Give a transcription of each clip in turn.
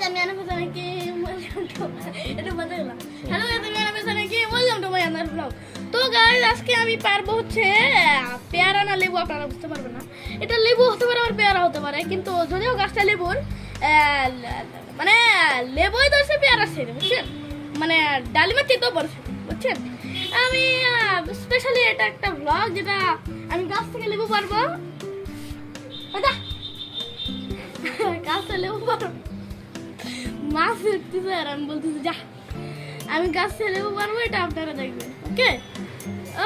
আমি আনাফিস নাকি welcome to এটা বলতে গেলাম। হ্যালো গাইস, আমি আনাফিস নাকি ওয়েলকাম টু মাই আনার ব্লগ। তো গাইস আজকে আমি পারবো হচ্ছে পেয়ারা না লেবু, আপনারা বুঝতে পারবেন না। এটা লেবু হতে পারে আর পেয়ারা হতে পারে, কিন্তু যদিও গাছটা লেবুর মানে লেবুই ধরছে পেয়ারা সেরে, বুঝছেন? মানে ডালিমের চেয়ে তো বড়, বুঝছেন? আমি স্পেশালি এটা একটা ব্লগ যেটা আমি গাছ থেকে লেবু পারবো। গাছে লেবু পারবো, মাছ দেখতেছে আর আমি বলতেছি যা আমি গাছে লেবু পারবো, এটা আপনারা দেখবেন। ওকে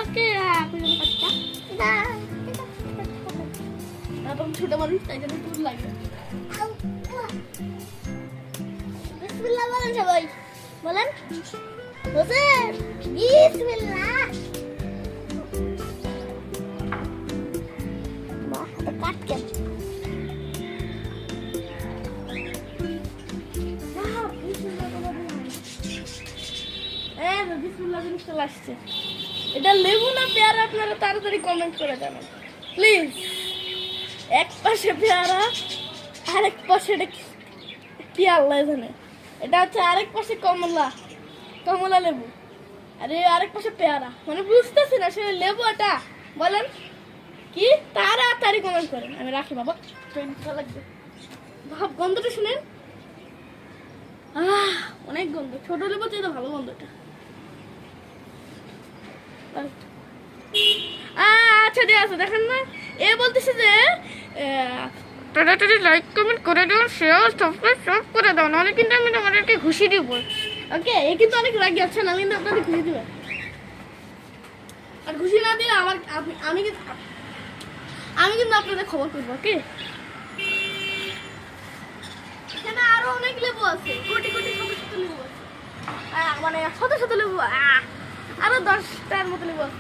ওকে, ছোট মানুষ তাই জন্য টুর লাগবে। বিসমিল্লাহ বলেন সবাই, বলেন হোসেন বিসমিল্লাহ। কাটকে এটা লেবু না পেয়ারা, আপনারা তাড়াতাড়ি কমেন্ট করে জানান প্লিজ। এক পাশে পেয়ারা, আরেক পাশে কি আল্লাহ জানে। এটা হচ্ছে আরেক পাশে কমলা, কমলা লেবু, আরে আরেক পাশে পেয়ারা, মানে বুঝতেছি না সে লেবু এটা। বলেন কি, তাড়াতাড়ি কমেন্ট করেন। আমি রাখি বাবা, লাগবে ভাব। গন্ধটা শুনেন, অনেক গন্ধ। ছোট লেবু চেয়ে ভালো গন্ধটা। আচ্ছা ঠিক আছে, দেখেন না এ বলতেছে যে তাড়াতাড়ি লাইক কমেন্ট করে দিও, শেয়ার সাবস্ক্রাইব সব করে দাও, নাহলে কিন্তু আমি তোমাদেরকে খুশি দিব। ওকে, এ কিন্তু অনেক রাগি আছে না, আমি কিন্তু আপনাদের খুশি দিব। আর খুশি না দিলে আমার আমি কিন্তু আপনাদের খবর করবো। ওকে, এখানে আরো অনেক লেবু আছে, কোটি কোটি শত শত লেবু আছে, মানে শত শত লেবু, আরো 10টার মতো লেবু আছে।